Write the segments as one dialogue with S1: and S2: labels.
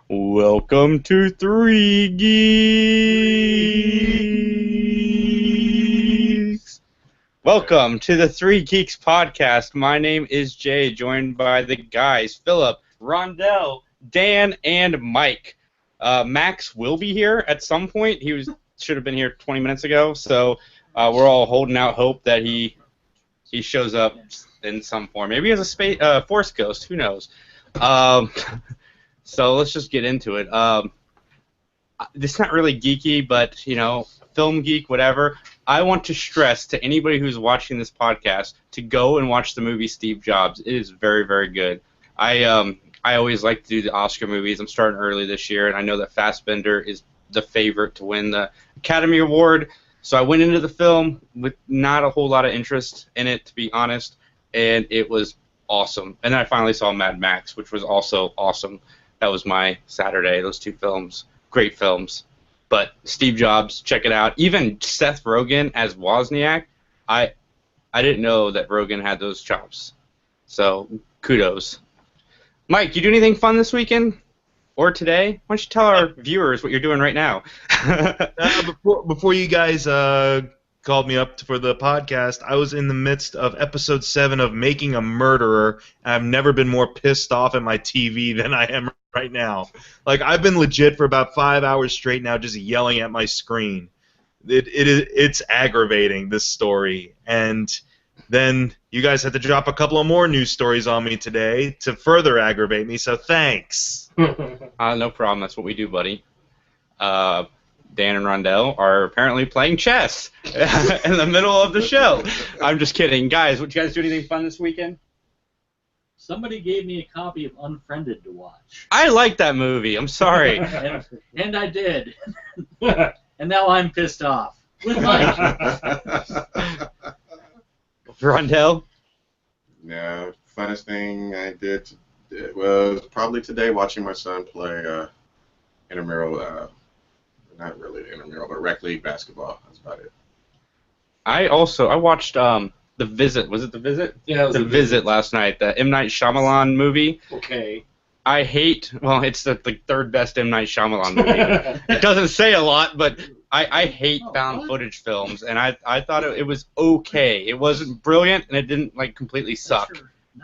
S1: Welcome to Three Geeks. Welcome to the Three Geeks podcast. My name is Jay, joined by the guys Philip, Rondell, Dan, and Mike. Max will be here at some point. Should have been here 20 minutes ago, so we're all holding out hope that he shows up in some form. Maybe as a Force Ghost. Who knows? So let's just get into it. This is not really geeky, but, film geek, whatever. I want to stress to anybody who's watching this podcast to go and watch the movie Steve Jobs. It is very, very good. I always like to do the Oscar movies. I'm starting early this year, and I know that Fassbender is the favorite to win the Academy Award. So I went into the film with not a whole lot of interest in it, to be honest, and it was awesome. And then I finally saw Mad Max, which was also awesome. That was my Saturday, those two films. Great films. But Steve Jobs, check it out. Even Seth Rogen as Wozniak, I didn't know that Rogen had those chops. So, kudos. Mike, you do anything fun this weekend? Or today? Why don't you tell our viewers what you're doing right now?
S2: Before you guys called me up for the podcast, I was in the midst of episode 7 of Making a Murderer, and I've never been more pissed off at my TV than I am right now. Like, I've been legit for about 5 hours straight now just yelling at my screen. It's aggravating, this story. And then you guys had to drop a couple of more news stories on me today to further aggravate me, so thanks.
S1: No problem. That's what we do, buddy. Dan and Rondell are apparently playing chess in the middle of the show. I'm just kidding. Guys, would you guys do anything fun this weekend?
S3: Somebody gave me a copy of Unfriended to watch.
S1: I like that movie. I'm sorry.
S3: and I did. And now I'm pissed off. With Mike.
S1: Rondell?
S4: Yeah, funnest thing I did was probably today watching my son play intramural, not really intramural, but rec league basketball. That's about it.
S1: I watched The Visit. Was it The Visit?
S3: Yeah, it was
S1: The Visit last night, the M. Night Shyamalan movie.
S3: Okay.
S1: It's the third best M. Night Shyamalan movie. It doesn't say a lot, but I hate found footage films, and I thought it was okay. It wasn't brilliant, and it didn't completely suck.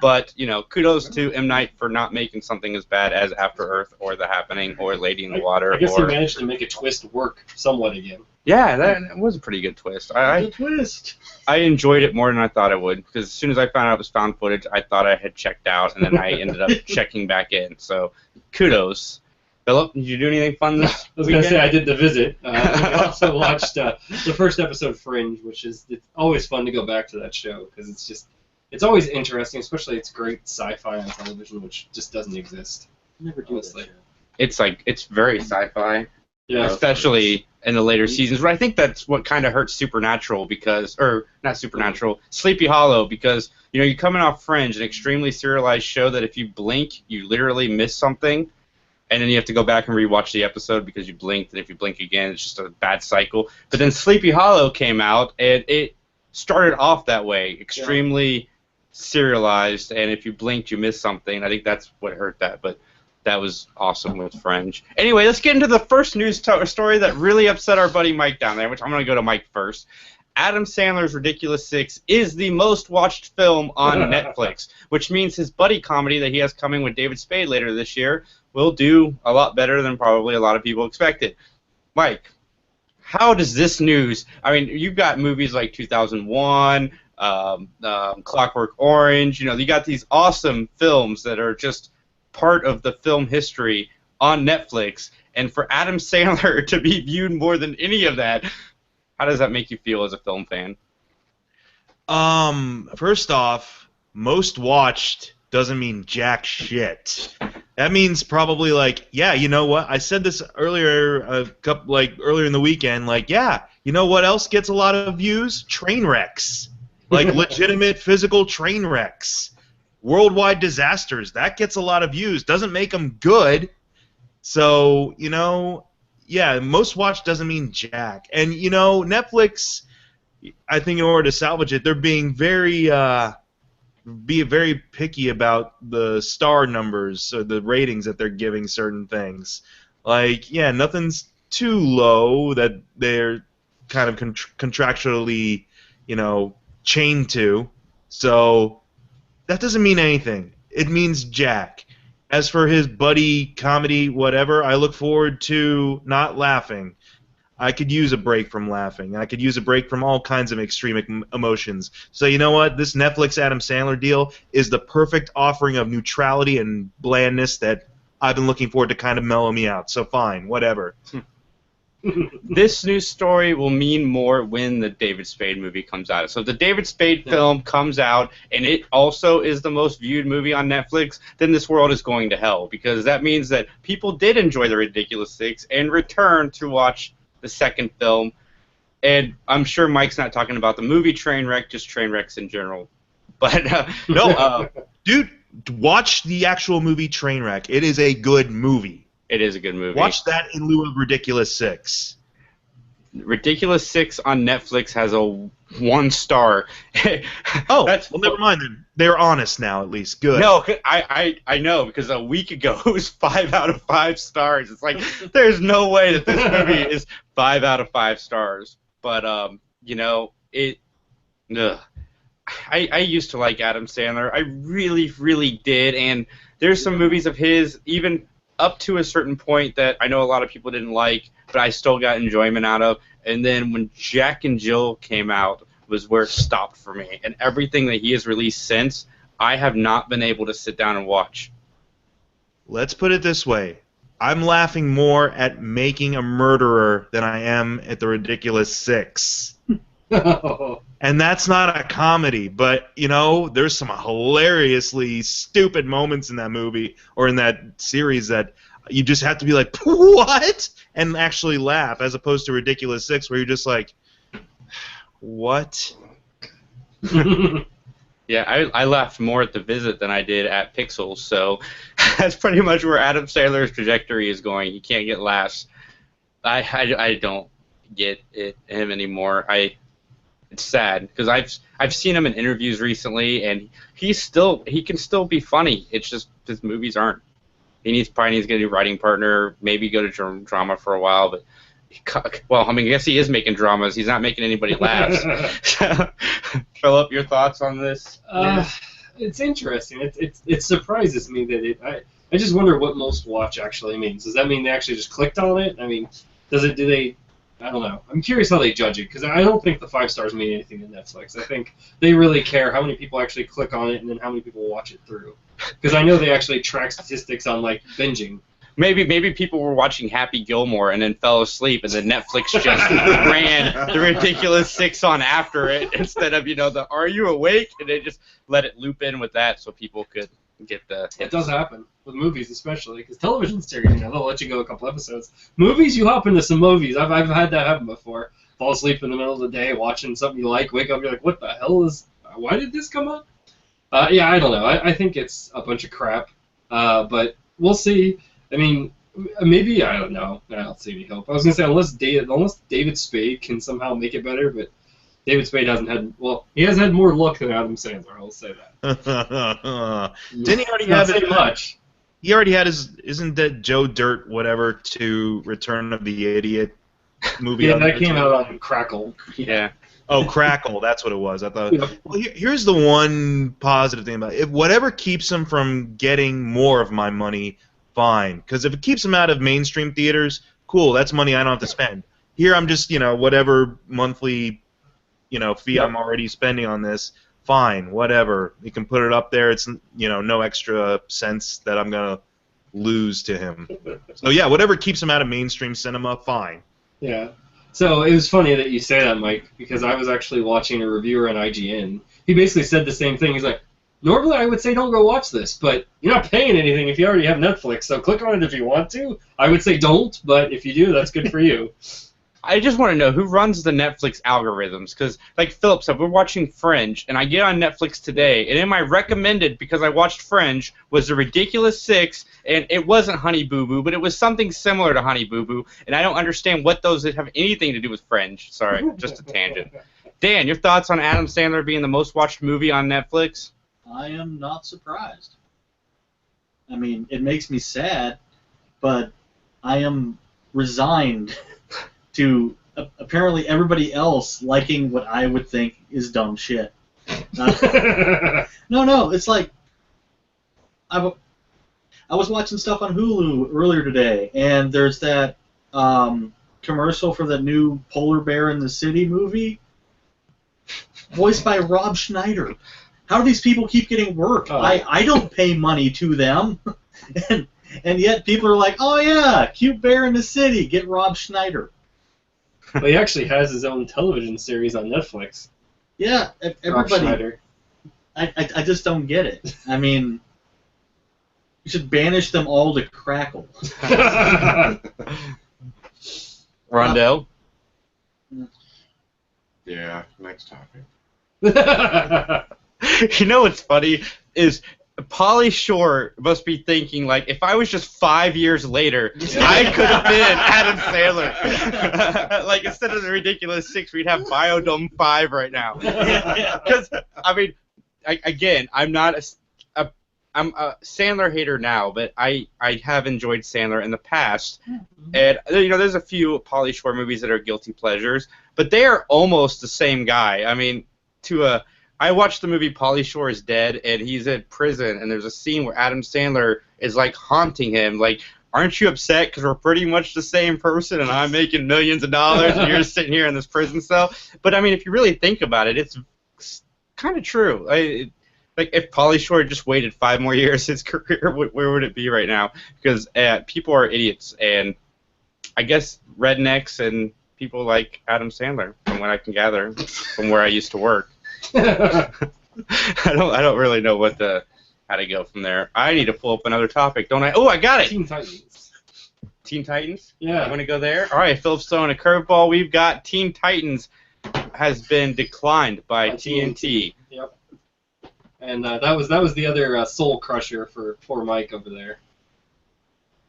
S1: But, kudos to M. Night for not making something as bad as After Earth or The Happening or Lady in the Water.
S5: I guess he managed to make a twist work somewhat again.
S1: Yeah, that was a pretty good twist. I enjoyed it more than I thought I would, because as soon as I found out it was found footage, I thought I had checked out, and then I ended up checking back in. So, kudos. Philip, did you do anything fun
S5: I was going to say I did The Visit. I also watched the first episode of Fringe, it's always fun to go back to that show, because it's always interesting, especially it's great sci-fi on television, which just doesn't exist.
S3: Never do that.
S1: It's very sci-fi.
S5: Yeah,
S1: especially in the later seasons. But I think that's what kind of hurts Supernatural Sleepy Hollow, because you're coming off Fringe, an extremely serialized show that if you blink, you literally miss something, and then you have to go back and rewatch the episode because you blinked, and if you blink again, it's just a bad cycle. But then Sleepy Hollow came out, and it started off that way, extremely serialized, and if you blinked, you missed something. I think that's what hurt that, but that was awesome with Fringe. Anyway, let's get into the first news story that really upset our buddy Mike down there, which I'm going to go to Mike first. Adam Sandler's Ridiculous Six is the most watched film on Netflix, which means his buddy comedy that he has coming with David Spade later this year will do a lot better than probably a lot of people expected. Mike, how does this news... I mean, you've got movies like 2001, Clockwork Orange, you got these awesome films that are just part of the film history on Netflix, and for Adam Sandler to be viewed more than any of that, how does that make you feel as a film fan?
S2: First off, most watched doesn't mean jack shit. That means probably you know what? I said this earlier earlier in the weekend, you know what else gets a lot of views? Train wrecks. Legitimate physical train wrecks. Worldwide disasters, that gets a lot of views. Doesn't make them good. So, most watched doesn't mean jack. And, Netflix, I think in order to salvage it, they're being very be very picky about the star numbers or the ratings that they're giving certain things. Like, yeah, nothing's too low that they're kind of contractually, chained to. So that doesn't mean anything. It means jack. As for his buddy comedy, whatever, I look forward to not laughing. I could use a break from laughing. I could use a break from all kinds of extreme emotions. So you know what? This Netflix Adam Sandler deal is the perfect offering of neutrality and blandness that I've been looking forward to kind of mellow me out. So fine, whatever.
S1: This news story will mean more when the David Spade movie comes out. So if the David Spade film comes out and it also is the most viewed movie on Netflix, then this world is going to hell, because that means that people did enjoy The Ridiculous Six and return to watch the second film. And I'm sure Mike's not talking about the movie Trainwreck, just Trainwrecks in general. But
S2: no, dude, watch the actual movie Trainwreck. It is a good movie.
S1: It is a good movie.
S2: Watch that in lieu of Ridiculous Six.
S1: Ridiculous Six on Netflix has a 1 star.
S2: Oh, well, never mind then. They're honest now, at least. Good.
S1: No, I know, because a week ago it was 5 out of 5 stars. It's like, there's no way that this movie is 5 out of 5 stars. But, I used to like Adam Sandler. I really, really did. And there's some movies of his, even up to a certain point, that I know a lot of people didn't like, but I still got enjoyment out of. And then when Jack and Jill came out was where it stopped for me. And everything that he has released since, I have not been able to sit down and watch.
S2: Let's put it this way. I'm laughing more at Making a Murderer than I am at The Ridiculous Six. And that's not a comedy, but, there's some hilariously stupid moments in that movie or in that series that you just have to be like, what? And actually laugh, as opposed to Ridiculous Six, where you're just like, what?
S1: Yeah, I laughed more at The Visit than I did at Pixels, so that's pretty much where Adam Sandler's trajectory is going. He can't get laughs. I don't get him anymore. It's sad, because I've seen him in interviews recently, and he can still be funny. It's just his movies aren't. He probably needs to get a new writing partner, maybe go to drama for a while, but I guess he is making dramas. He's not making anybody laugh. Philip, your thoughts on this?
S5: It's interesting. It surprises me that I just wonder what most watch actually means. Does that mean they actually just clicked on it? I mean, do they? I don't know. I'm curious how they judge it, because I don't think the 5 stars mean anything to Netflix. I think they really care how many people actually click on it and then how many people watch it through. Because I know they actually track statistics on, like, binging.
S1: Maybe people were watching Happy Gilmore and then fell asleep, and then Netflix just ran The Ridiculous Six on after it instead of, the Are You Awake? And they just let it loop in with that so people could get the hits.
S5: It does happen with movies, especially, because television series, they'll let you go a couple episodes. Movies, you hop into some movies. I've had that happen before. Fall asleep in the middle of the day watching something you like, wake up, you're like, what the hell why did this come up? Yeah, I don't know. I think it's a bunch of crap, but we'll see. I mean, maybe, I don't know. I don't see any hope. I was going to say, unless David Spade can somehow make it better, but David Spade he has had more luck than Adam Sandler, I'll say that.
S2: Didn't he already have it? Much. He already had isn't that Joe Dirt, whatever, to Return of the Idiot movie?
S5: Yeah, that came out on Crackle.
S1: Yeah.
S2: Oh, Crackle, that's what it was. I thought. Yeah. Well, here's the one positive thing about it. If whatever keeps him from getting more of my money, fine. Because if it keeps him out of mainstream theaters, cool, that's money I don't have to spend. Here I'm just, whatever monthly fee I'm already spending on this, fine, whatever. You can put it up there. It's, no extra cents that I'm going to lose to him. So, yeah, whatever keeps him out of mainstream cinema, fine.
S5: Yeah. So it was funny that you say that, Mike, because I was actually watching a reviewer on IGN. He basically said the same thing. He's like, normally I would say don't go watch this, but you're not paying anything if you already have Netflix, so click on it if you want to. I would say don't, but if you do, that's good for you.
S1: I just want to know who runs the Netflix algorithms, because, like Philip said, we're watching Fringe, and I get on Netflix today, and in my recommended, because I watched Fringe, was The Ridiculous Six, and it wasn't Honey Boo Boo, but it was something similar to Honey Boo Boo, and I don't understand what those have anything to do with Fringe. Sorry, just a tangent. Dan, your thoughts on Adam Sandler being the most watched movie on Netflix?
S3: I am not surprised. I mean, it makes me sad, but I am resigned to apparently everybody else liking what I would think is dumb shit. No, it's like I was watching stuff on Hulu earlier today, and there's that commercial for the new Polar Bear in the City movie, voiced by Rob Schneider. How do these people keep getting work?
S5: Oh.
S3: I don't pay money to them, and yet people are like, oh yeah, cute bear in the city, get Rob Schneider.
S5: Well, he actually has his own television series on Netflix.
S3: Yeah,
S5: Rob
S3: everybody.
S5: Schneider.
S3: I just don't get it. I mean, you should banish them all to Crackle.
S1: Rondell?
S4: Yeah, next topic.
S1: You know what's funny is Pauly Shore must be thinking, like, if I was just 5 years later, I could have been Adam Sandler. Like, instead of the ridiculous 6, we'd have Biodome 5 right now. Because, I mean, I'm not I'm a Sandler hater now, but I have enjoyed Sandler in the past. And, you know, there's a few Pauly Shore movies that are guilty pleasures, but they are almost the same guy. I mean, I watched the movie Pauly Shore is Dead, and he's in prison, and there's a scene where Adam Sandler is, like, haunting him. Like, aren't you upset because we're pretty much the same person, and I'm making millions of dollars, and you're sitting here in this prison cell? But, I mean, if you really think about it, it's kind of true. Like, if Pauly Shore just waited 5 more years, his career, where would it be right now? Because people are idiots, and I guess rednecks and people like Adam Sandler, from what I can gather, from where I used to work. I don't really know how to go from there. I need to pull up another topic, don't I? Oh, I got it.
S5: Teen Titans.
S1: Teen Titans?
S5: Yeah.
S1: I'm going to go there. All right, Philip's throwing a curveball. We've got Teen Titans has been declined by TNT.
S5: Yep. And that was the other soul crusher for poor Mike over there.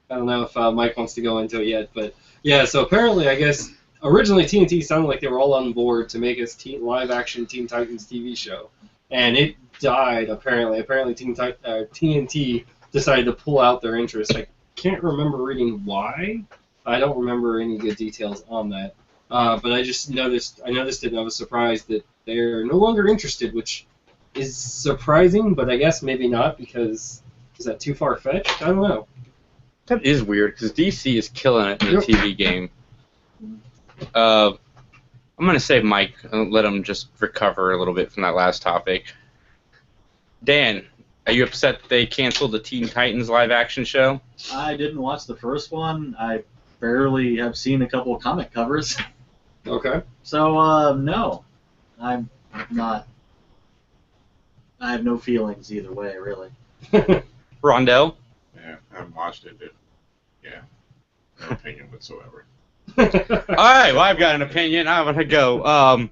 S5: I don't know if Mike wants to go into it yet, but yeah. So apparently, I guess originally TNT sounded like they were all on board to make us live-action Teen Titans TV show, and it died. Apparently, TNT decided to pull out their interest. I can't remember reading why. I don't remember any good details on that. But I just noticed it, and I was surprised that they're no longer interested, which is surprising, but I guess maybe not, because is that too far-fetched? I don't know.
S1: That is weird, because DC is killing it in the TV game. I'm going to say Mike, and let him just recover a little bit from that last topic. Dan, are you upset that they canceled the Teen Titans live-action show?
S3: I didn't watch the first one. I barely have seen a couple of comic covers.
S5: Okay.
S3: So, no. I'm not... I have no feelings either way, really.
S1: Rondell?
S4: Yeah, I haven't watched it. Yeah, no opinion whatsoever.
S1: All right, well, I've got an opinion. I'm going to go.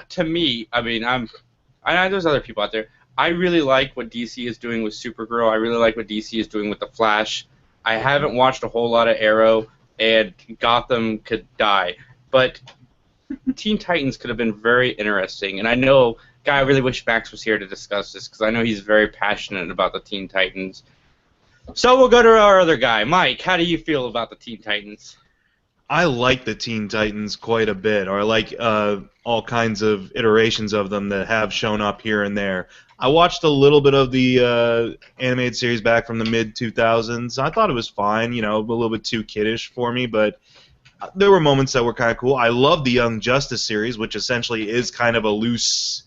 S1: To me, I mean, I know there's other people out there. I really like what DC is doing with Supergirl. I really like what DC is doing with The Flash. I haven't watched a whole lot of Arrow, and Gotham could die. But Teen Titans could have been very interesting. And I know, Guy, I really wish Max was here to discuss this, because I know he's very passionate about the Teen Titans. So we'll go to our other guy. Mike, how do you feel about the Teen Titans?
S2: I like the Teen Titans quite a bit, or I like all kinds of iterations of them that have shown up here and there. I watched a little bit of the animated series back from the mid-2000s. I thought it was fine, you know, a little bit too kiddish for me, but there were moments that were kind of cool. I love the Young Justice series, which essentially is kind of a loose,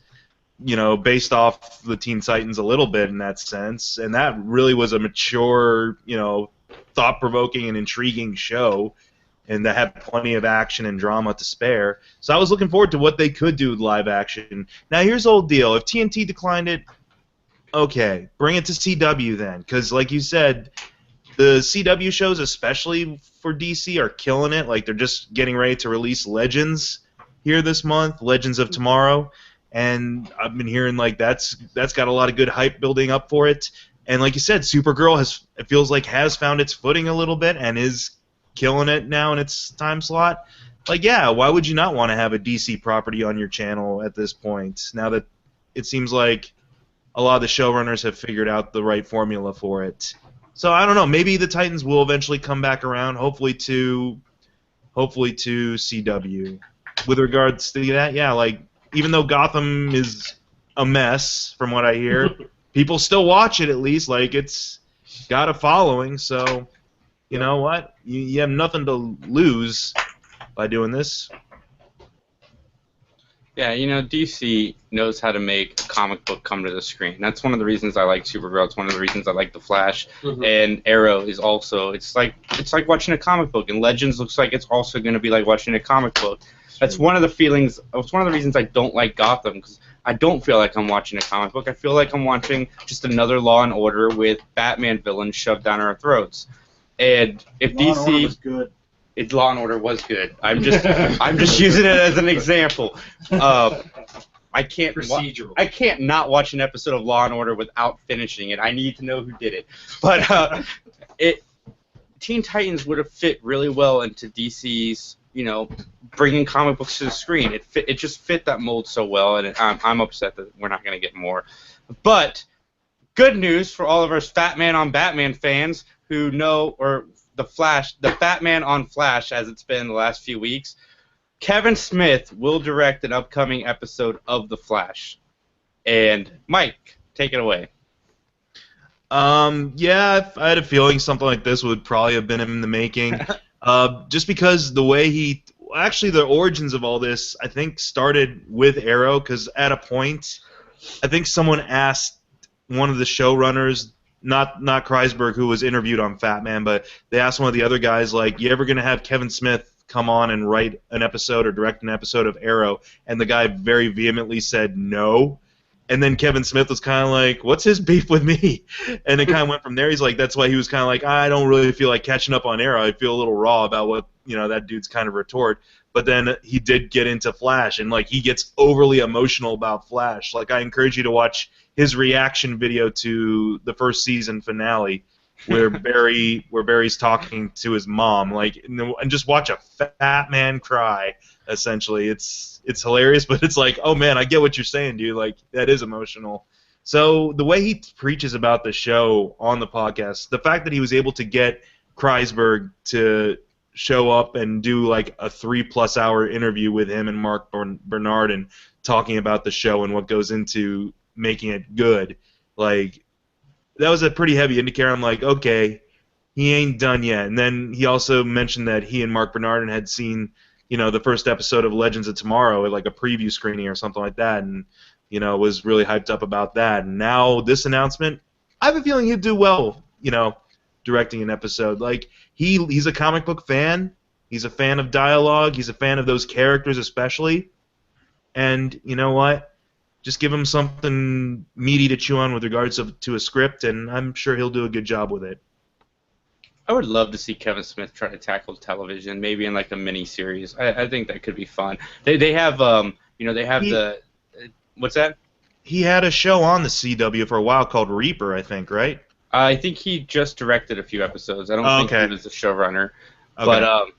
S2: you know, based off the Teen Titans a little bit in that sense, and that really was a mature, you know, thought-provoking and intriguing show, and that had plenty of action and drama to spare. So I was looking forward to what they could do with live action. Now here's the old deal. If TNT declined it, okay, bring it to CW then, because like you said, the CW shows, especially for DC, are killing it. Like, they're just getting ready to release Legends here this month, Legends of Tomorrow, and I've been hearing like that's got a lot of good hype building up for it. And like you said, Supergirl has found its footing a little bit and is killing it now in its time slot. Like, yeah, why would you not want to have a DC property on your channel at this point? Now that it seems like a lot of the showrunners have figured out the right formula for it. So I don't know. Maybe the Titans will eventually come back around. Hopefully to CW. With regards to that, yeah, like even though Gotham is a mess from what I hear, people still watch it at least. Like it's got a following. So you know what? You have nothing to lose by doing this.
S1: Yeah, DC knows how to make a comic book come to the screen. That's one of the reasons I like Supergirl. It's one of the reasons I like The Flash. And Arrow is also. It's like watching a comic book, and Legends looks like it's also going to be like watching a comic book. That's one of the feelings. It's one of the reasons I don't like Gotham, because I don't feel like I'm watching a comic book. I feel like I'm watching just another Law and Order with Batman villains shoved down our throats. And if
S3: Law and Order
S1: DC
S3: was good.
S1: Law and Order was good. I'm just using it as an example. I can't
S5: Procedural.
S1: I can't not watch an episode of Law and Order without finishing it. I need to know who did it. But Teen Titans would have fit really well into DC's, bringing comic books to the screen. It just fit that mold so well, and I'm upset that we're not going to get more. But good news for all of our Fat Man on Batman fans who know, or the Batman on Flash, as it's been the last few weeks. Kevin Smith will direct an upcoming episode of The Flash. And Mike, take it away.
S2: Yeah, I had a feeling something like this would probably have been in the making. Just because the way actually the origins of all this, I think, started with Arrow, because at a point, I think someone asked one of the showrunners, not Kreisberg, who was interviewed on Fat Man, but they asked one of the other guys, like, you ever going to have Kevin Smith come on and write an episode or direct an episode of Arrow? And the guy very vehemently said no. And then Kevin Smith was kind of like, what's his beef with me? And it kind of went from there. He's like, that's why he was kind of like, I don't really feel like catching up on Arrow. I feel a little raw about what, that dude's kind of retort. But then he did get into Flash, and, like, he gets overly emotional about Flash. Like, I encourage you to watch his reaction video to the first season finale, where Barry's talking to his mom, like, and just watch a fat man cry. Essentially, it's hilarious, but it's like, oh man, I get what you're saying, dude. Like, that is emotional. So the way he preaches about the show on the podcast, the fact that he was able to get Kreisberg to show up and do like a 3+ hour interview with him and Mark Bernard and talking about the show and what goes into making it good, like, that was a pretty heavy indicator. I'm like, okay, he ain't done yet. And then he also mentioned that he and Mark Bernardin had seen, the first episode of Legends of Tomorrow at like a preview screening or something like that, and was really hyped up about that. And now this announcement, I have a feeling he'd do well, directing an episode. Like, he's a comic book fan. He's a fan of dialogue. He's a fan of those characters especially. And you know what? Just give him something meaty to chew on with regards to a script, and I'm sure he'll do a good job with it.
S1: I would love to see Kevin Smith try to tackle television, maybe in like a mini series. I think that could be fun. They have what's that?
S2: He had a show on the CW for a while called Reaper, I think, right?
S1: I think he just directed a few episodes. I don't think he was a showrunner.
S2: Okay.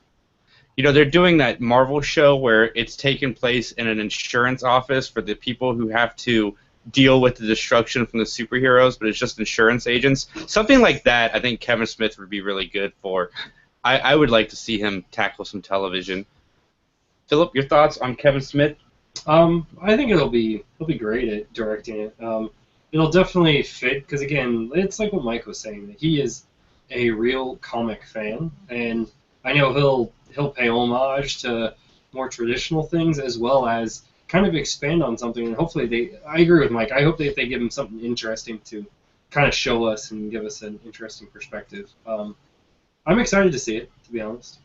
S1: But they're doing that Marvel show where it's taking place in an insurance office for the people who have to deal with the destruction from the superheroes, but it's just insurance agents. Something like that, I think Kevin Smith would be really good for. I would like to see him tackle some television. Philip, your thoughts on Kevin Smith?
S5: I think he'll be great at directing it. It'll definitely fit, because again, it's like what Mike was saying, that he is a real comic fan, and I know he'll pay homage to more traditional things, as well as kind of expand on something, and hopefully I agree with Mike, I hope that they give him something interesting to kind of show us and give us an interesting perspective. I'm excited to see it, to be honest.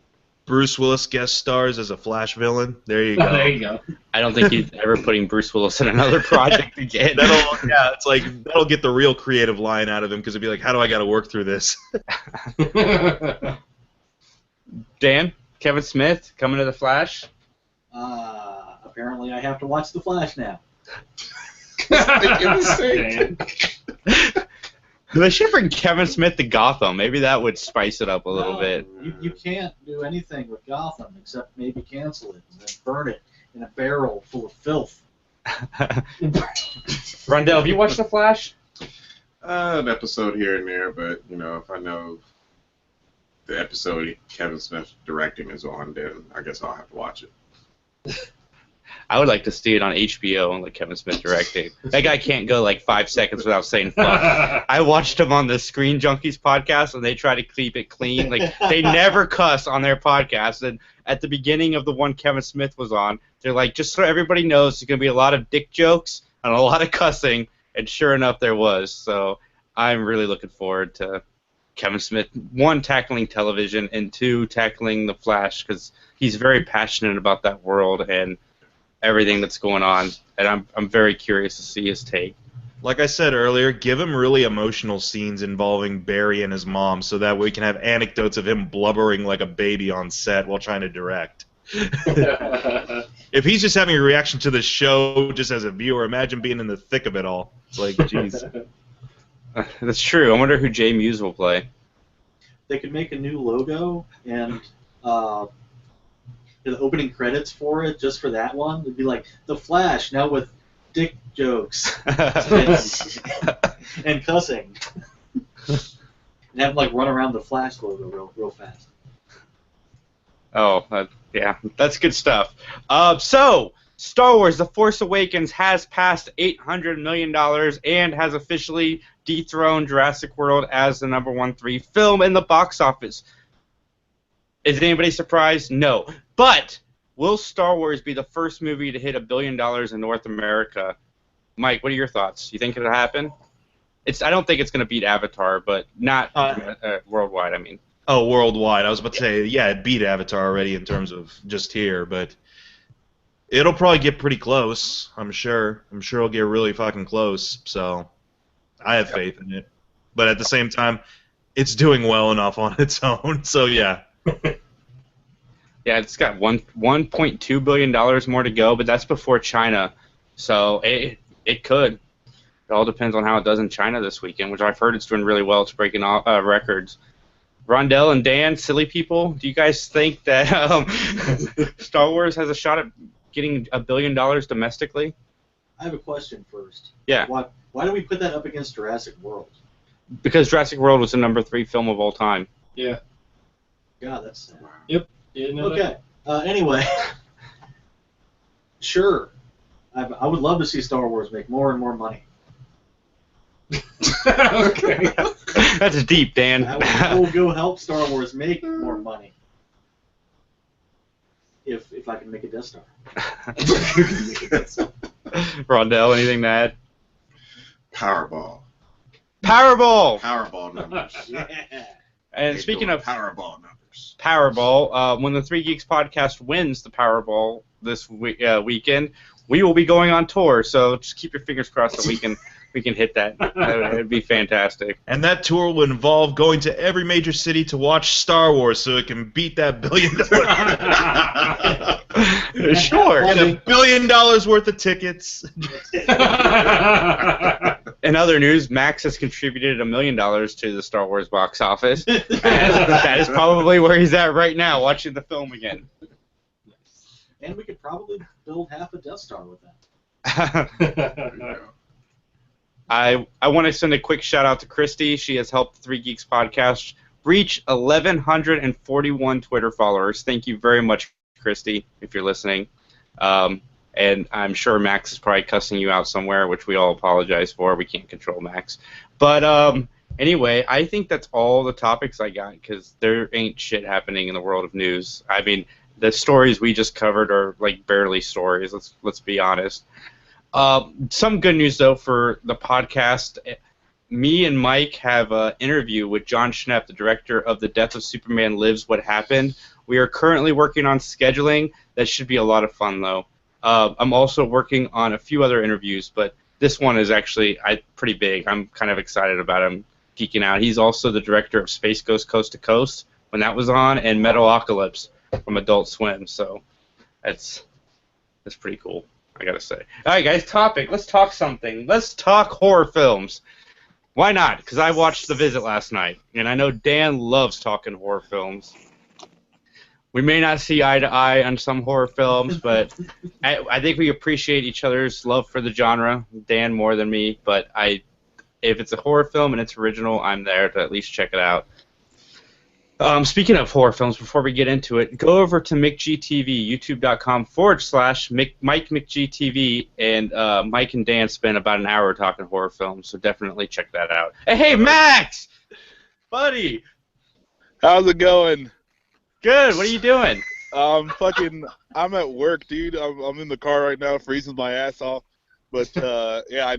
S2: Bruce Willis guest stars as a Flash villain. There you go.
S5: There you go.
S1: I don't think he's ever putting Bruce Willis in another project again.
S2: It's like, that'll get the real creative line out of him, because it'd be like, how do I got to work through this?
S1: Dan, Kevin Smith coming to the Flash.
S3: Apparently I have to watch The Flash now.
S1: They should bring Kevin Smith to Gotham. Maybe that would spice it up a little bit.
S3: You can't do anything with Gotham except maybe cancel it and then burn it in a barrel full of filth.
S1: Rondell, have you watched The Flash?
S4: An episode here and there, but if I know the episode Kevin Smith directing is on, then I guess I'll have to watch it.
S1: I would like to see it on HBO and like Kevin Smith directing. That guy can't go like 5 seconds without saying fuck. I watched him on the Screen Junkies podcast, and they try to keep it clean. Like they never cuss on their podcast. And at the beginning of the one Kevin Smith was on, they're like, just so everybody knows, there's gonna be a lot of dick jokes and a lot of cussing. And sure enough, there was. So I'm really looking forward to Kevin Smith, one, tackling television, and two, tackling The Flash, because he's very passionate about that world and everything that's going on, and I'm very curious to see his take.
S2: Like I said earlier, give him really emotional scenes involving Barry and his mom, so that we can have anecdotes of him blubbering like a baby on set while trying to direct. If he's just having a reaction to the show just as a viewer, imagine being in the thick of it all. It's like, jeez.
S1: That's true. I wonder who Jay Muse will play.
S3: They could make a new logo and the opening credits for it, just for that one, it'd be like The Flash, now with dick jokes and cussing. And have like run around the Flash logo real fast.
S1: Oh, yeah, that's good stuff. So, Star Wars The Force Awakens has passed $800 million and has officially dethroned Jurassic World as the #1 3 film in the box office. Is anybody surprised? No. But will Star Wars be the first movie to hit $1 billion in North America? Mike, what are your thoughts? You think it'll happen? I don't think it's going to beat Avatar, but not worldwide, I mean.
S2: Oh, worldwide. I was about to say, yeah, it beat Avatar already in terms of just here, but it'll probably get pretty close, I'm sure. I'm sure it'll get really fucking close, so I have faith in it. But at the same time, it's doing well enough on its own, so yeah.
S1: Yeah, it's got $1.2 billion more to go, but that's before China. So it could. It all depends on how it does in China this weekend, which I've heard it's doing really well. It's breaking all, records. Rondell and Dan, silly people, do you guys think that Star Wars has a shot at getting $1 billion domestically?
S3: I have a question first.
S1: Yeah.
S3: Why do we put that up against Jurassic World?
S1: Because Jurassic World was the #3 film of all time.
S5: Yeah.
S3: God, that's sad.
S5: Yep.
S3: Okay. Anyway, sure. I would love to see Star Wars make more and more money.
S5: Okay.
S1: That's deep, Dan.
S3: I will go help Star Wars make more money. If I can make a Death Star.
S1: Rondell, anything to add?
S4: Powerball.
S1: Powerball
S4: numbers.
S3: Yeah.
S1: And
S4: They
S1: speaking
S4: doing
S1: of
S4: Powerball numbers.
S1: Powerball, when the Three Geeks podcast wins the Powerball this weekend, we will be going on tour. So just keep your fingers crossed that we can hit that. It'd be fantastic.
S2: And that tour will involve going to every major city to watch Star Wars so it can beat that $1 billion.
S1: Sure.
S2: Get $1 billion worth of tickets.
S1: In other news, Max has contributed $1 million to the Star Wars box office. And that is probably where he's at right now, watching the film again.
S3: And we could probably build half a Death Star with that.
S1: I want to send a quick shout out to Christy. She has helped the Three Geeks podcast reach 1,141 Twitter followers. Thank you very much, Christy, if you're listening. And I'm sure Max is probably cussing you out somewhere, which we all apologize for. We can't control Max. But anyway, I think that's all the topics I got because there ain't shit happening in the world of news. I mean, the stories we just covered are like barely stories. Let's be honest. Some good news though for the podcast. Me and Mike have an interview with John Schnepp, the director of The Death of Superman Lives: What Happened. We are currently working on scheduling. That should be a lot of fun though. I'm also working on a few other interviews, but this one is actually pretty big. I'm kind of excited about him, geeking out. He's also the director of Space Ghost Coast to Coast when that was on, and Metalocalypse from Adult Swim. So that's pretty cool, I gotta say. All right, guys, topic. Let's talk something. Let's talk horror films. Why not? Because I watched The Visit last night, and I know Dan loves talking horror films. We may not see eye to eye on some horror films, but I think we appreciate each other's love for the genre. Dan more than me, but if it's a horror film and it's original, I'm there to at least check it out. Speaking of horror films, before we get into it, go over to McGTV, youtube.com/MikeMcGTV, and Mike and Dan spent about an hour talking horror films, so definitely check that out. Hey, Max! Buddy!
S6: How's it going?
S1: Good, what are you doing?
S6: I'm at work, dude. I'm in the car right now, freezing my ass off. But, yeah,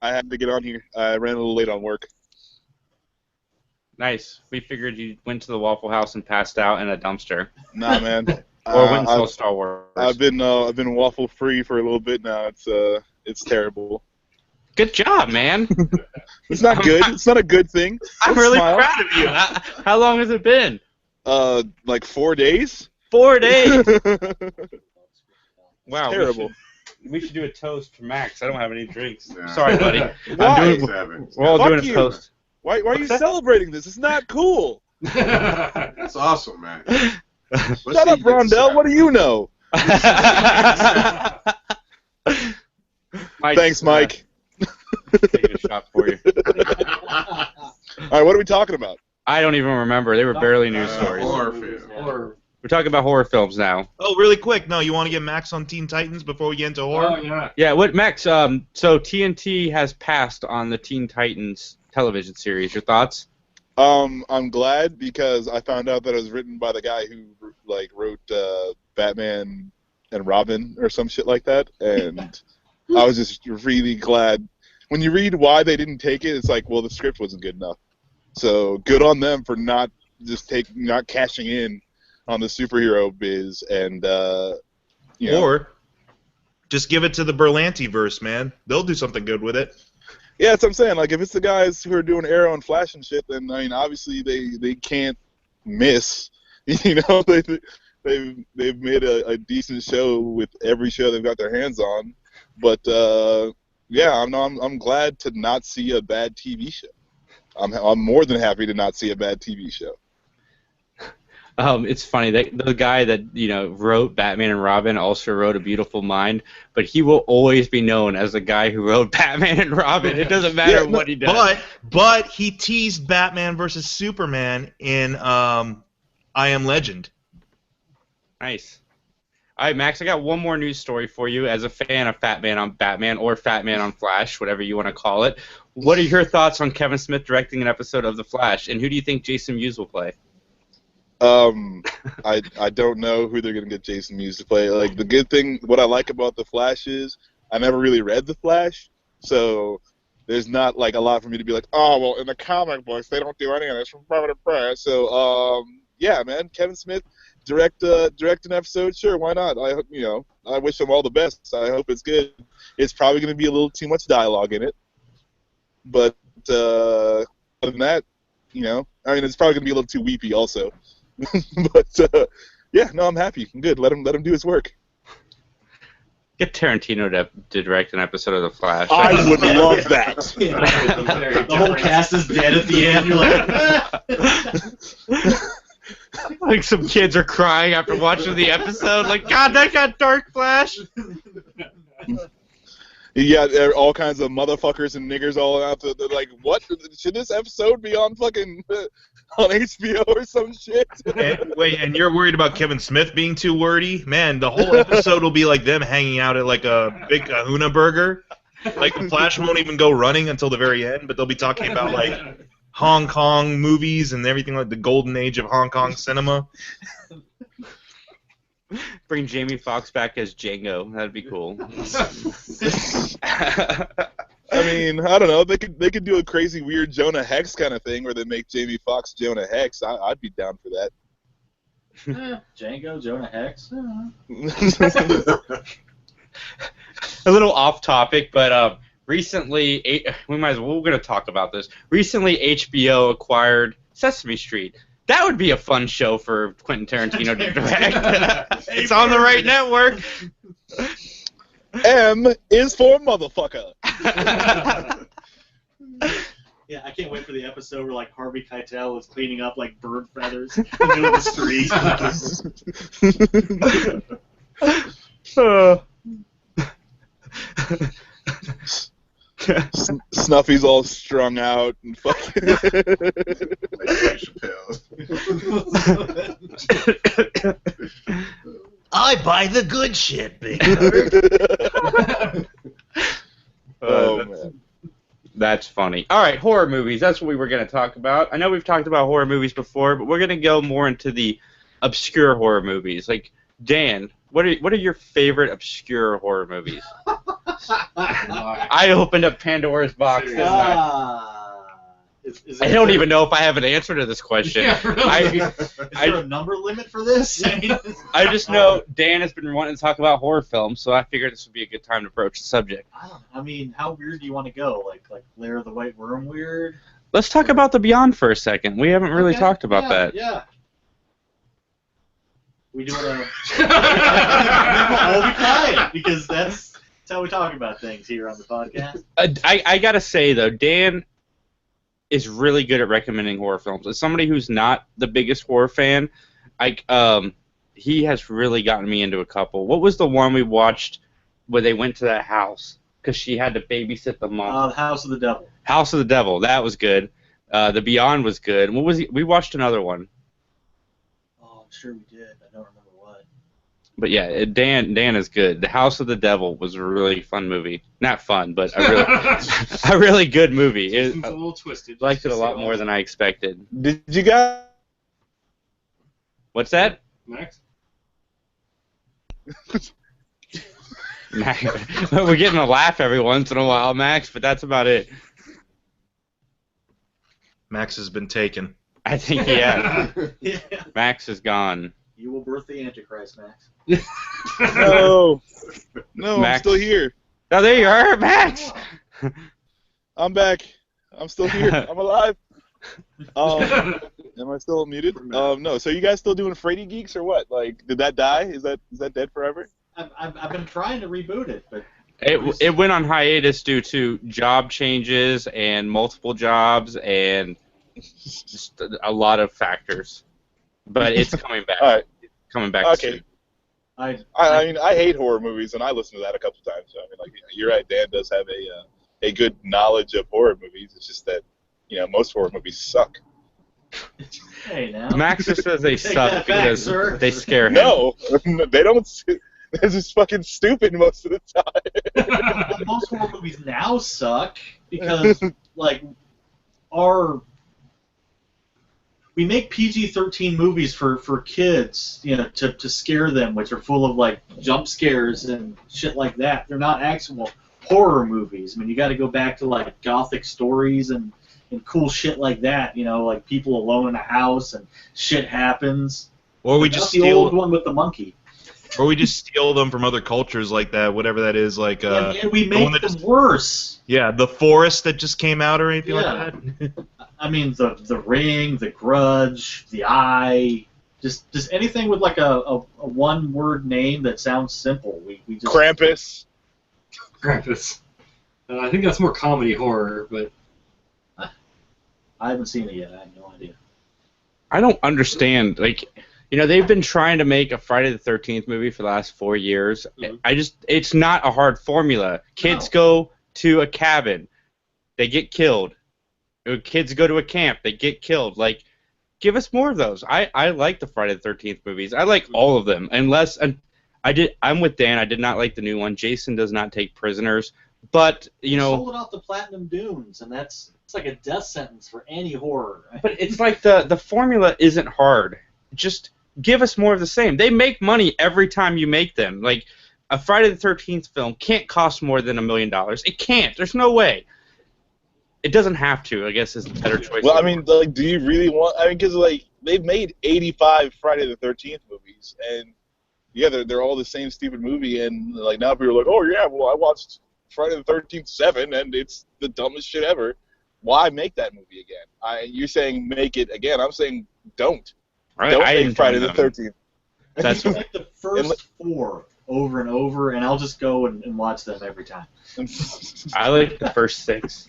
S6: I had to get on here. I ran a little late on work.
S1: Nice. We figured you went to the Waffle House and passed out in a dumpster.
S6: Nah, man.
S1: Or went and saw Star Wars.
S6: I've been waffle free for a little bit now. It's terrible.
S1: Good job, man.
S6: It's not good. It's not a good thing.
S1: I'm
S6: Don't
S1: really
S6: smile.
S1: proud of you. How long has it been?
S6: Like 4 days.
S1: 4 days. Wow.
S6: Terrible.
S1: We should do a toast for Max. I don't have any drinks.
S4: Nah.
S1: Sorry, buddy.
S6: Why?
S1: We're all
S6: Fuck
S1: doing a
S6: you.
S1: toast.
S6: Why are you celebrating this? It's not cool.
S4: That's awesome, man.
S6: Shut up, Rondell. What do you know? Thanks, Mike.
S1: Taking a shot for you.
S6: All right, what are we talking about?
S1: I don't even remember. They were barely news stories.
S4: Horror film.
S1: We're talking about horror films now.
S2: Oh, really quick. No, you want to get Max on Teen Titans before we get into horror?
S5: Oh, yeah.
S1: Yeah, what Max? So TNT has passed on the Teen Titans television series. Your thoughts?
S6: I'm glad because I found out that it was written by the guy who wrote Batman and Robin or some shit like that, and I was just really glad. When you read why they didn't take it, it's like, well, the script wasn't good enough. So good on them for not cashing in on the superhero biz and
S2: Or just give it to the Berlanti-verse, man. They'll do something good with it.
S6: Yeah, that's what I'm saying. Like, if it's the guys who are doing Arrow and Flash and shit, then, I mean, obviously they can't miss. You know, they've made a decent show with every show they've got their hands on. But, yeah, I'm glad to not see a bad TV show. I'm more than happy to not see a bad TV show.
S1: It's funny that the guy that wrote Batman and Robin also wrote A Beautiful Mind, but he will always be known as the guy who wrote Batman and Robin. It doesn't matter what he does.
S2: But he teased Batman versus Superman in I Am Legend.
S1: Nice. All right, Max, I got one more news story for you. As a fan of Fat Man on Batman or Fat Man on Flash, whatever you want to call it, what are your thoughts on Kevin Smith directing an episode of The Flash, and who do you think Jason Mewes will play?
S6: I don't know who they're gonna get Jason Mewes to play. Like, the good thing, what I like about The Flash is I never really read The Flash, so there's not like a lot for me to be like, oh well, in the comic books they don't do any of this from private to press. So yeah, man, Kevin Smith direct an episode, sure, why not? I wish him all the best. I hope it's good. It's probably gonna be a little too much dialogue in it, but other than that, I mean, it's probably gonna be a little too weepy also. But yeah, no, I'm happy. I'm good. Let him do his work.
S1: Get Tarantino to direct an episode of The Flash.
S6: I would love that.
S3: The whole cast is dead at the end. You're like,
S1: Like some kids are crying after watching the episode. Like, God, that got dark, Flash.
S6: You got all kinds of motherfuckers and niggers all out there. They're like, what? Should this episode be on fucking on HBO or some shit?
S2: And you're worried about Kevin Smith being too wordy? Man, the whole episode will be like them hanging out at like a big kahuna burger. Like, the Flash won't even go running until the very end, but they'll be talking about like Hong Kong movies and everything, like the golden age of Hong Kong cinema.
S1: Bring Jamie Foxx back as Django. That'd be cool.
S6: I mean, I don't know. They could do a crazy, weird Jonah Hex kind of thing where they make Jamie Foxx Jonah Hex. I'd be down for that.
S3: Django, Jonah Hex.
S1: A little off topic, but recently, we're going to talk about this. Recently, HBO acquired Sesame Street. That would be a fun show for Quentin Tarantino to direct. It's on the right network.
S6: M is for motherfucker.
S3: Yeah, I can't wait for the episode where like Harvey Keitel is cleaning up like bird feathers in the middle of the street.
S6: Snuffy's all strung out and fucking.
S4: Like Dave Chappelle.
S3: I buy the good shit, big
S6: Man.
S1: That's funny. All right, horror movies. That's what we were going to talk about. I know we've talked about horror movies before, but we're going to go more into the obscure horror movies. Like, Dan, what are your favorite obscure horror movies? I opened up Pandora's box, didn't I? I don't even know if I have an answer to this question.
S5: Yeah, really.
S3: Is there a number limit for this?
S1: I just know Dan has been wanting to talk about horror films, so I figured this would be a good time to approach the subject.
S3: I mean, how weird do you want to go? Like Lair of the White Worm weird?
S1: Let's talk about The Beyond for a second. We haven't really talked about that.
S3: Yeah. We do want to all be quiet because that's how we talk about things here on the podcast.
S1: I gotta say though, Dan is really good at recommending horror films. As somebody who's not the biggest horror fan, he has really gotten me into a couple. What was the one we watched where they went to that house because she had to babysit the mom?
S3: The House of the Devil.
S1: House of the Devil. That was good. The Beyond was good. What was we watched another one.
S3: Oh, I'm sure we did. I don't remember what.
S1: But yeah, Dan is good. The House of the Devil was a really fun movie. Not fun, but a really good movie.
S5: It's a little twisted.
S1: Liked it a lot more than I expected.
S6: Did you guys?
S1: What's that?
S5: Max?
S1: We're getting a laugh every once in a while, Max, but that's about it.
S2: Max has been taken.
S1: I think, yeah.
S3: Yeah.
S1: Max is gone.
S3: You will birth the Antichrist, Max.
S6: No, I'm
S1: Max.
S6: still here.
S1: Oh, there you are, Max!
S6: I'm back. I'm still here. I'm alive. Am I still muted? No. So you guys still doing Freddy Geeks or what? Like, did that die? Is that dead forever?
S3: I've been trying to reboot it, but
S1: It went on hiatus due to job changes and multiple jobs and just a lot of factors. But it's coming back.
S6: All right.
S1: It's coming back
S6: Okay.
S1: soon.
S6: I mean, I hate horror movies, and I listen to that a couple times. So, I mean, like, you're right. Dan does have a good knowledge of horror movies. It's just that, most horror movies suck.
S3: hey now.
S1: Max just says they
S3: Take
S1: suck
S3: that back,
S1: because
S3: sir.
S1: they scare him.
S6: No, they don't. They're just fucking stupid most of the time.
S3: Most horror movies now suck because, like, we make PG-13 movies for kids, to scare them, which are full of, like, jump scares and shit like that. They're not actual horror movies. I mean, you got to go back to, like, Gothic stories and cool shit like that, like people alone in a house and shit happens.
S2: Or we
S3: That's
S2: just
S3: the old one with the monkey.
S2: Or we just steal them from other cultures like that, whatever that is, like
S3: And we
S2: the one
S3: make
S2: that
S3: them worse.
S2: yeah, The Forest that just came out or anything
S3: Yeah.
S2: like that.
S3: I mean, the Ring, the Grudge, the Eye, just anything with like a one-word name that sounds simple. We just
S6: Krampus.
S5: Krampus. I think that's more comedy horror, but
S3: I haven't seen it yet. I have no idea.
S1: I don't understand. Like, they've been trying to make a Friday the 13th movie for the last 4 years.
S5: Mhm.
S1: It's not a hard formula. Kids go to a cabin, they get killed. Kids go to a camp, they get killed. Like, give us more of those. I like the Friday the 13th movies. I like all of them, I'm with Dan. I did not like the new one. Jason does not take prisoners, but
S3: sold it off the Platinum Dunes, and it's like a death sentence for any horror.
S1: But it's like the formula isn't hard. Just give us more of the same. They make money every time you make them. Like, a Friday the 13th film can't cost more than $1 million. It can't. There's no way. It doesn't have to, I guess, is the better choice.
S6: Well, I mean, like, do you really want? I mean, because like they've made 85 Friday the 13th movies, and yeah, they're all the same stupid movie, and like now people are like, oh yeah, well I watched Friday the 13th 7, and it's the dumbest shit ever. Why make that movie again? You're saying make it again. I'm saying don't. Don't make Friday the 13th.
S1: That's
S3: you can make the first 4 over and over, and I'll just go and watch them every time.
S1: I like the first 6.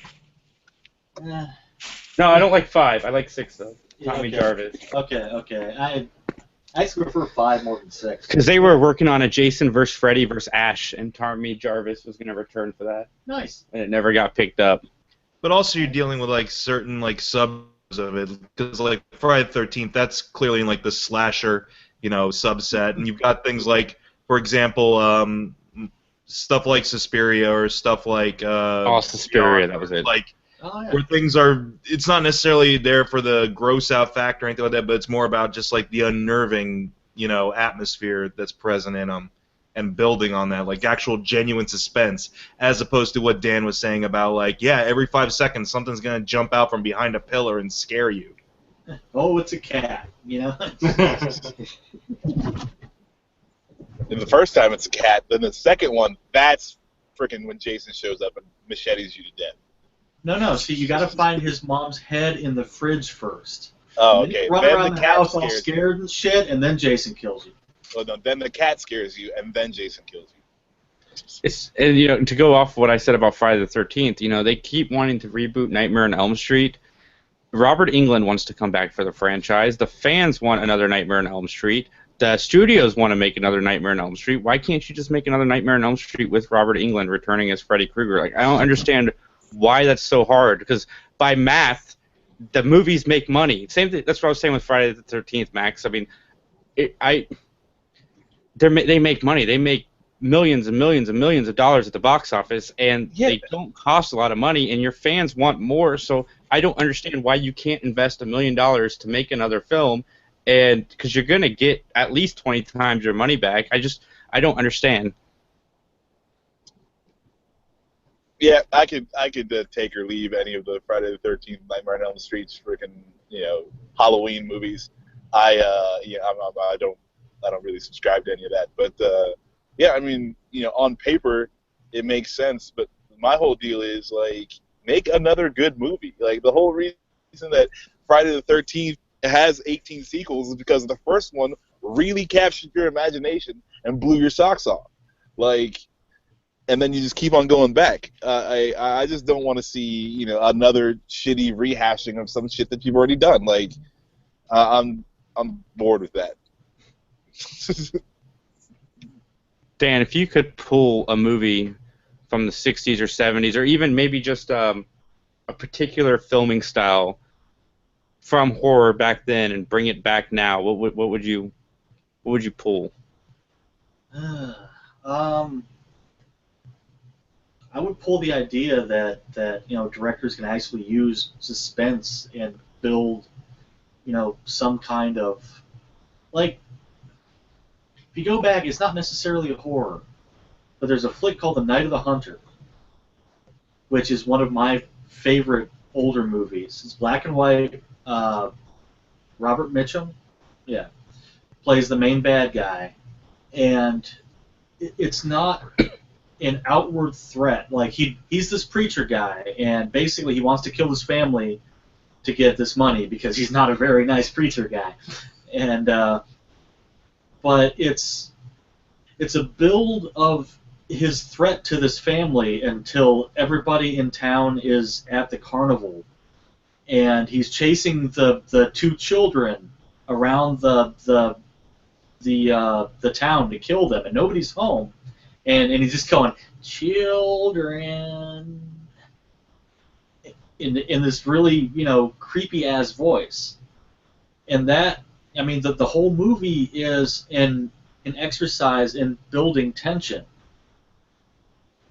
S1: No, I don't like 5. I like 6 though. Tommy
S3: Okay.
S1: Jarvis.
S3: Okay. I actually prefer 5 more than 6.
S1: Because they were working on a Jason versus Freddy versus Ash, and Tommy Jarvis was going to return for that,
S3: Nice.
S1: and it never got picked up.
S2: But also you're dealing with like certain like subs of it, because like Friday the 13th, that's clearly in like the slasher, subset, and you've got things like, for example, stuff like Suspiria or stuff like
S1: Suspiria, that was it.
S2: Like
S3: Oh yeah.
S2: where things are, it's not necessarily there for the gross out factor or anything like that, but it's more about just like the unnerving, atmosphere that's present in them and building on that, like actual genuine suspense, as opposed to what Dan was saying about like, yeah, every 5 seconds something's gonna jump out from behind a pillar and scare you.
S3: Oh, it's a cat.
S6: And the first time it's a cat, then the second one, that's freaking when Jason shows up and machetes you to death.
S3: No. See, you got to find his mom's head in the fridge first.
S6: Oh,
S3: And then
S6: okay.
S3: you run
S6: Then
S3: around
S6: the
S3: the
S6: cat
S3: house all
S6: scares you.
S3: scared and shit, and then Jason kills you.
S6: Well, no, then the cat scares you, and then Jason kills you.
S1: And to go off what I said about Friday the 13th, they keep wanting to reboot Nightmare on Elm Street. Robert Englund wants to come back for the franchise. The fans want another Nightmare on Elm Street. The studios want to make another Nightmare on Elm Street. Why can't you just make another Nightmare on Elm Street with Robert Englund returning as Freddy Krueger? Like, I don't understand why that's so hard. Because by math, the movies make money. Same thing. That's what I was saying with Friday the 13th, Max. I mean, they make money. They make millions and millions and millions of dollars at the box office, and they don't cost a lot of money, and your fans want more. So I don't understand why you can't invest $1 million to make another film, and because you're gonna get at least 20 times your money back. I don't understand.
S6: Yeah, I could take or leave any of the Friday the 13th, Nightmare on Elm Street's freaking Halloween movies. I don't really subscribe to any of that, but yeah, I mean, on paper it makes sense, but my whole deal is like, make another good movie. Like, the whole reason that Friday the 13th has 18 sequels is because the first one really captured your imagination and blew your socks off. Like, and then you just keep on going back. I just don't want to see another shitty rehashing of some shit that you've already done. Like, I'm bored with that.
S1: Dan, if you could pull a movie from the 60s or 70s, or even maybe just a particular filming style from horror back then and bring it back now, what would you pull?
S3: I would pull the idea that directors can actually use suspense and build some kind of, like, if you go back, it's not necessarily a horror, but there's a flick called The Night of the Hunter, which is one of my favorite older movies. It's black and white. Robert Mitchum, plays the main bad guy, and it's not an outward threat. Like, he's this preacher guy, and basically he wants to kill his family to get this money because he's not a very nice preacher guy, and but it's a build of his threat to this family until everybody in town is at the carnival, and he's chasing the 2 children around the town to kill them, and nobody's home, and he's just going, "Children," in this really creepy ass voice, and that, I mean, the whole movie is an exercise in building tension,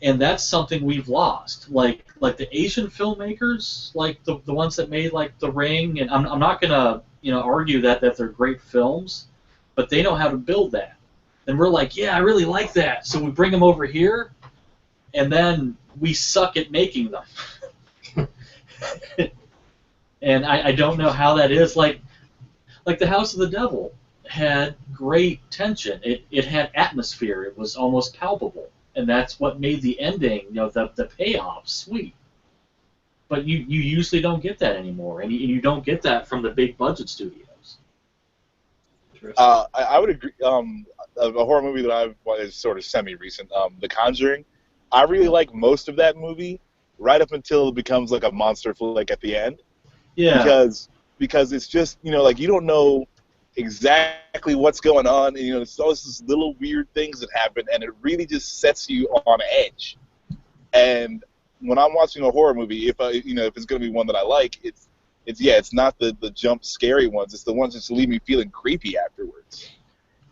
S3: and that's something we've lost. Like the Asian filmmakers, like the ones that made like The Ring, and I'm not gonna argue that they're great films, but they know how to build that. And we're like, yeah, I really like that, so we bring them over here, and then we suck at making them. And I don't know how that is. Like The House of the Devil had great tension. It had atmosphere. It was almost palpable, and that's what made the ending, the payoff, sweet. But you usually don't get that anymore, and you don't get that from the big budget studios.
S6: I would agree. A horror movie that I've is sort of semi-recent, The Conjuring. I really like most of that movie, right up until it becomes like a monster flick at the end.
S3: Yeah.
S6: Because it's just, like you don't know exactly what's going on, and it's all these little weird things that happen, and it really just sets you on edge. And when I'm watching a horror movie, if it's going to be one that I like, it's not the jump scary ones, it's the ones that leave me feeling creepy afterwards.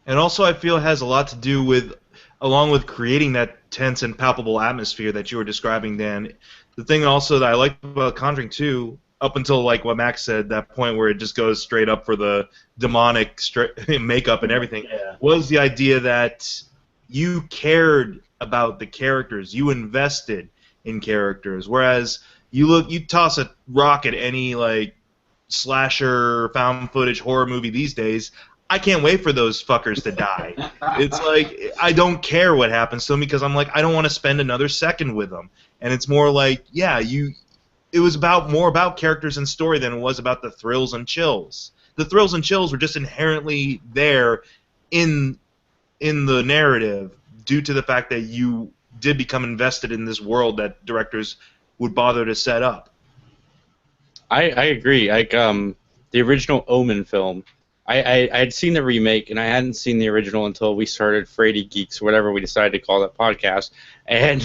S2: And also, I feel it has a lot to do with, along with creating that tense and palpable atmosphere that you were describing, Dan. The thing also that I like about Conjuring 2, up until like what Max said, that point where it just goes straight up for the demonic makeup and everything, was the idea that you cared about the characters, you invested in characters, whereas you toss a rock at any like slasher, found footage horror movie these days. I can't wait for those fuckers to die. It's like, I don't care what happens to them because I'm like, I don't want to spend another second with them. And it's more like, it was more about characters and story than it was about the thrills and chills. The thrills and chills were just inherently there in the narrative due to the fact that you did become invested in this world that directors would bother to set up.
S1: I agree. Like the original Omen film, I had seen the remake and I hadn't seen the original until we started Frady Geeks, or whatever we decided to call that podcast. And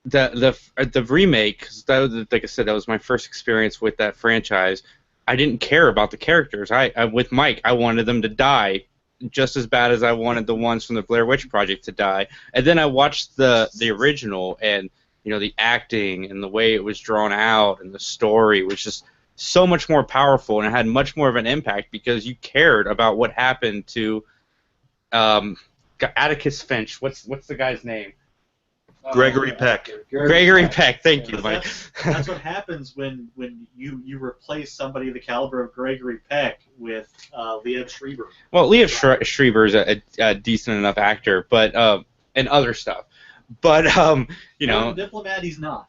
S1: the remake, that was, like I said, that was my first experience with that franchise. I didn't care about the characters. I with Mike, I wanted them to die just as bad as I wanted the ones from the Blair Witch Project to die. And then I watched the original, and the acting and the way it was drawn out and the story was just so much more powerful, and it had much more of an impact because you cared about what happened to Atticus Finch. What's the guy's name?
S2: Gregory Peck.
S1: Gregory Peck. Thank you, Mike.
S3: That's what happens when you replace somebody the caliber of Gregory Peck with Liev Schreiber.
S1: Well, Liev Schreiber is a decent enough actor, but and other stuff. But
S3: Diplomat, he's not.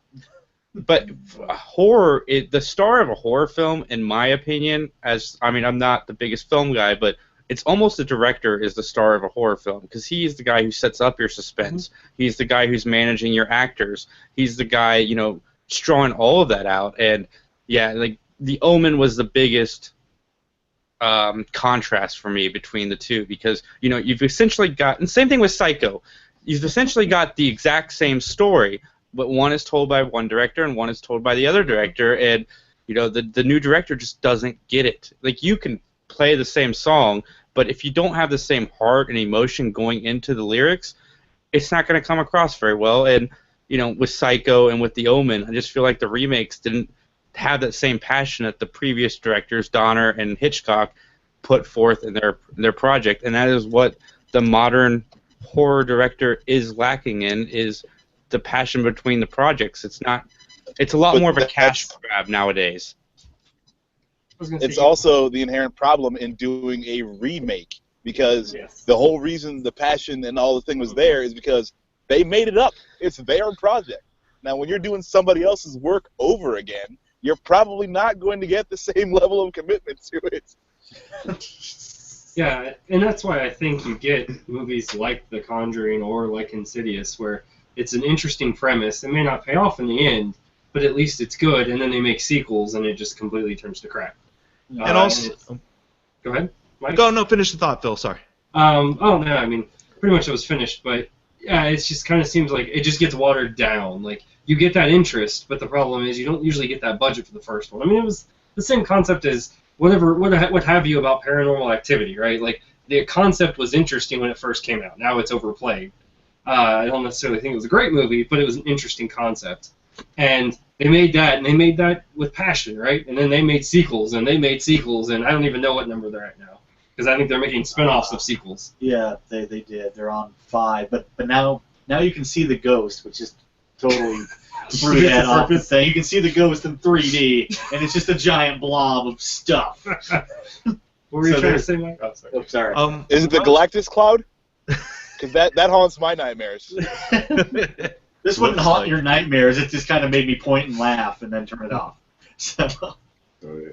S1: But horror, the star of a horror film, in my opinion, I'm not the biggest film guy, but it's almost the director is the star of a horror film because he's the guy who sets up your suspense. Mm-hmm. He's the guy who's managing your actors. He's the guy, drawing all of that out. And like The Omen was the biggest contrast for me between the two because you've essentially got, and same thing with Psycho. You've essentially got the exact same story, but one is told by one director and one is told by the other director, and the new director just doesn't get it. Like, you can play the same song, but if you don't have the same heart and emotion going into the lyrics, it's not going to come across very well. And with Psycho and with The Omen, I just feel like the remakes didn't have that same passion that the previous directors, Donner and Hitchcock, put forth in their project, and that is what the modern horror director is lacking in, is the passion between the projects. It's a lot more of a cash grab nowadays.
S6: It's also the inherent problem in doing a remake because the whole reason the passion and all the thing was there is because they made it up. It's their project. Now, when you're doing somebody else's work over again, you're probably not going to get the same level of commitment to it.
S5: Yeah, and that's why I think you get movies like The Conjuring or like Insidious, where it's an interesting premise. It may not pay off in the end, but at least it's good, and then they make sequels, and it just completely turns to crap.
S2: And also...
S5: Go ahead, Mike.
S2: Finish the thought, Phil, sorry.
S5: Pretty much it was finished, but yeah, it just kind of seems like it just gets watered down. Like, you get that interest, but the problem is you don't usually get that budget for the first one. I mean, it was the same concept as what have you about Paranormal Activity, right? Like, the concept was interesting when it first came out. Now it's overplayed. I don't necessarily think it was a great movie, but it was an interesting concept. And they made that with passion, right? And then they made sequels, and I don't even know what number they're at now, because I think they're making spin-offs of sequels.
S3: Yeah, they did. They're on 5, but now you can see the ghost, which is totally threw that off the thing. You can see the ghost in 3D, and it's just a giant blob of stuff.
S5: What were you trying to say, Mike? Oh, sorry.
S3: Oh, sorry.
S6: Is it the Galactus Cloud? Because that haunts my nightmares.
S3: This wouldn't haunt your nightmares. It just kind of made me point and laugh and then turn it off. So.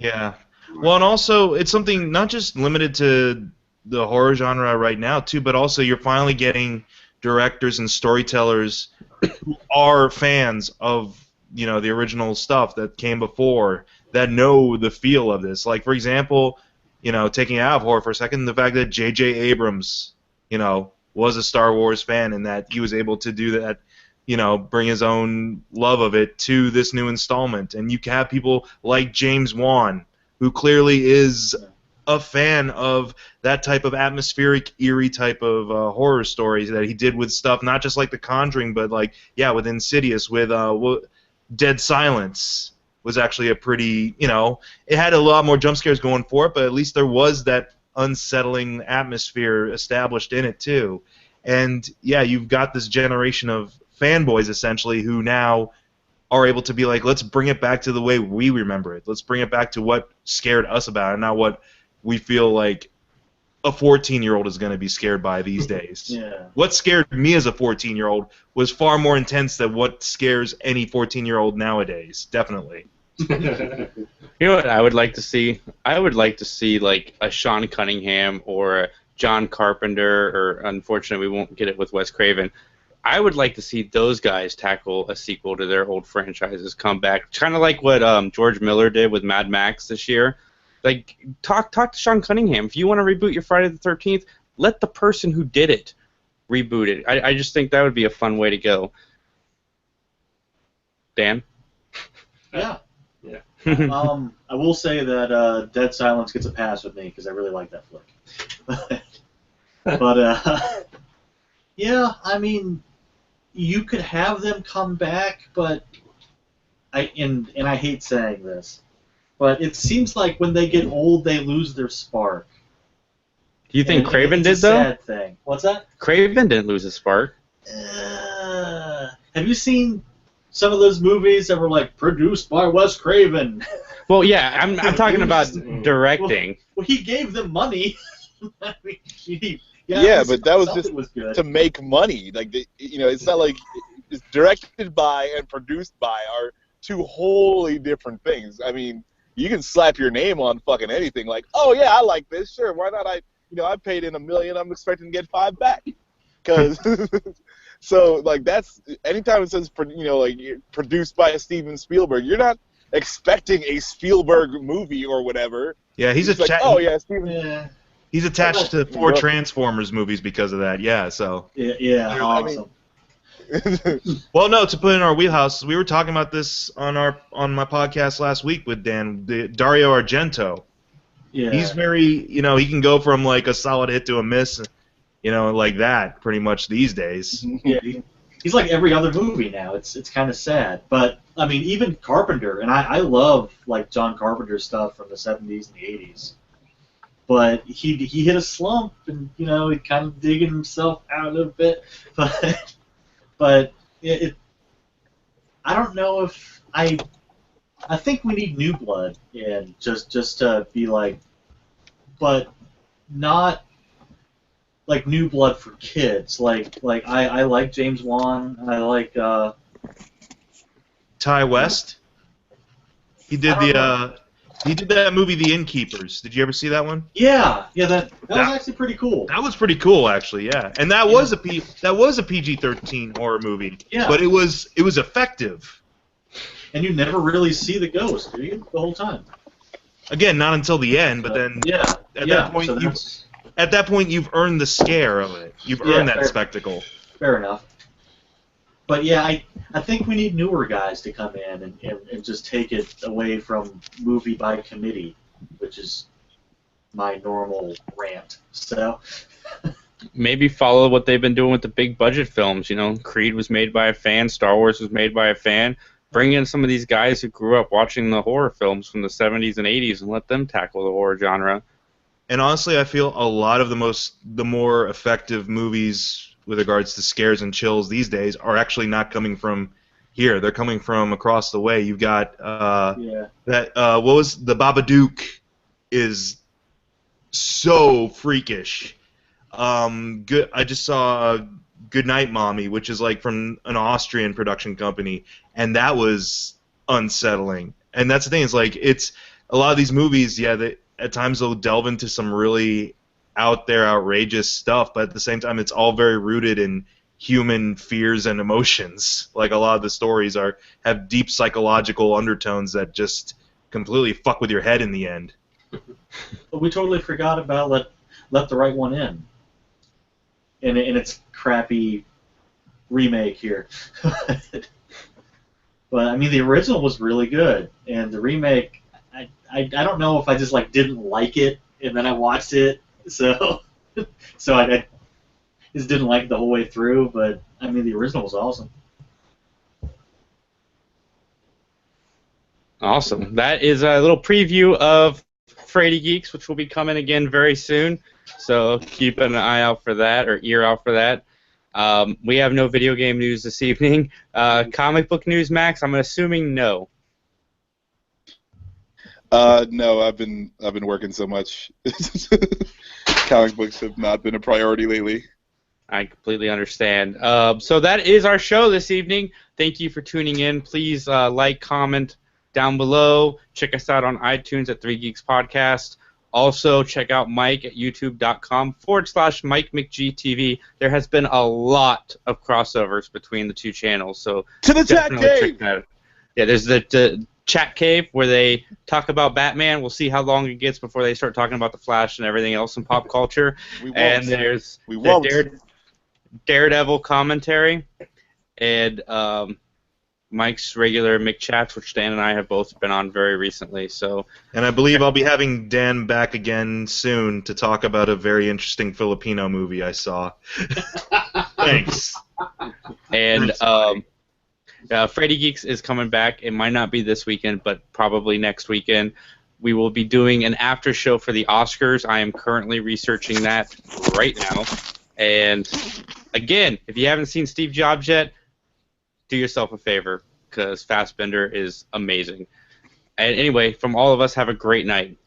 S2: Yeah. Well, and also, it's something not just limited to the horror genre right now, too, but also you're finally getting directors and storytellers who are fans of, the original stuff that came before, that know the feel of this. Like, for example, taking it out of horror for a second, the fact that J.J. Abrams, was a Star Wars fan and that he was able to do that, bring his own love of it to this new installment. And you can have people like James Wan, who clearly is a fan of that type of atmospheric, eerie type of horror stories that he did with stuff, not just like The Conjuring, but like, with Insidious, with Dead Silence was actually a pretty, it had a lot more jump scares going for it, but at least there was that unsettling atmosphere established in it too. And you've got this generation of fanboys essentially who now are able to be like, let's bring it back to the way we remember it. Let's bring it back to what scared us about it, not what we feel like a 14-year-old is going to be scared by these days.
S3: Yeah.
S2: What scared me as a 14-year-old was far more intense than what scares any 14-year-old nowadays. Definitely.
S1: You know what I would like to see? I would like to see like a Sean Cunningham or a John Carpenter, or unfortunately we won't get it with Wes Craven. I would like to see those guys tackle a sequel to their old franchises, come back, kind of like what George Miller did with Mad Max this year. Like, talk to Sean Cunningham. If you want to reboot your Friday the 13th, let the person who did it reboot it. I just think that would be a fun way to go. Dan?
S3: Yeah.
S5: Yeah.
S3: I will say that Dead Silence gets a pass with me because I really like that flick. But yeah, I mean, you could have them come back, but I hate saying this, but it seems like when they get old, they lose their spark.
S1: Do you think Craven did,
S3: it's a
S1: though?
S3: sad thing. What's that?
S1: Craven didn't lose his spark.
S3: Have you seen some of those movies that were like produced by Wes Craven?
S1: Well, yeah, I'm talking about directing.
S3: Well, he gave them money. I mean,
S6: but that was just
S3: was good.
S6: to make money. Like, it's not like it's directed by and produced by are two wholly different things. I mean, you can slap your name on fucking anything. Like, oh yeah, I like this. Sure, why not? I paid in $1 million. I'm expecting to get $5 million back. Because so like that's anytime it says produced by Steven Spielberg, you're not expecting a Spielberg movie or whatever.
S2: Yeah, he's
S6: like, oh yeah, Steven.
S3: Yeah.
S2: He's attached to 4 Transformers movies because of that. Yeah, so.
S3: Yeah, awesome.
S2: Well, no, to put in our wheelhouse, we were talking about this on my podcast last week with Dan, Dario Argento.
S3: Yeah.
S2: He's very, he can go from like a solid hit to a miss, like that pretty much these days.
S3: Yeah, he's like every other movie now. It's kind of sad, but I mean, even Carpenter, and I love like John Carpenter stuff from the 70s and the 80s. But he hit a slump, and he kind of digging himself out a little bit. But I don't know if I think we need new blood in just to be like, but not like new blood for kids. Like I like James Wan. I like
S2: Ty West. He did he did that movie The Innkeepers. Did you ever see that one?
S3: Yeah, that was actually pretty cool.
S2: That was pretty cool, actually. Yeah, and that was a PG-13 horror movie.
S3: Yeah,
S2: but it was effective.
S3: And you never really see the ghost, do you? The whole time.
S2: Again, not until the end, but then at that point you've earned the scare of it. You've earned that spectacle.
S3: Fair enough. But yeah, I think we need newer guys to come in and just take it away from movie by committee, which is my normal rant. So
S1: maybe follow what they've been doing with the big budget films. Creed was made by a fan, Star Wars was made by a fan. Bring in some of these guys who grew up watching the horror films from the 70s and 80s and let them tackle the horror genre.
S2: And honestly, I feel a lot of the more effective movies with regards to scares and chills these days are actually not coming from here. They're coming from across the way. You've got that what was the Babadook is so freakish. I just saw Good Night Mommy, which is like from an Austrian production company, and that was unsettling. And that's the thing, is like it's a lot of these movies, they at times they'll delve into some really out there outrageous stuff, but at the same time it's all very rooted in human fears and emotions. Like a lot of the stories have deep psychological undertones that just completely fuck with your head in the end.
S3: But we totally forgot about Let the Right One In. In its crappy remake here. But I mean, the original was really good, and the remake, I don't know if I just like didn't like it, and then I watched it, so I just didn't like it the whole way through. But I mean, the original was awesome.
S1: Awesome. That is a little preview of Frady Geeks, which will be coming again very soon. So keep an eye out for that, or ear out for that. We have no video game news this evening. Comic book news, Max? I'm assuming no.
S6: No, I've been working so much. Comic books have not been a priority lately.
S1: I completely understand. So that is our show this evening. Thank you for tuning in. Please like, comment down below. Check us out on iTunes at 3 Geeks Podcast. Also, check out Mike at youtube.com/Mike McGTV. There has been a lot of crossovers between the two channels, so
S6: To the chat
S1: definitely
S6: cave!
S1: check that out. Yeah, there's the chat cave where they talk about Batman. We'll see how long it gets before they start talking about the Flash and everything else in pop culture.
S6: We won't.
S1: And there's
S6: We
S1: the
S6: won't.
S1: Daredevil commentary, and Mike's regular McChats, which Dan and I have both been on very recently. So,
S2: And I believe I'll be having Dan back again soon to talk about a very interesting Filipino movie I saw. Thanks.
S1: and Frady Geeks is coming back. It might not be this weekend, but probably next weekend. We will be doing an after show for the Oscars. I am currently researching that right now. And again, if you haven't seen Steve Jobs yet, do yourself a favor, because Fassbender is amazing. And anyway, from all of us, have a great night.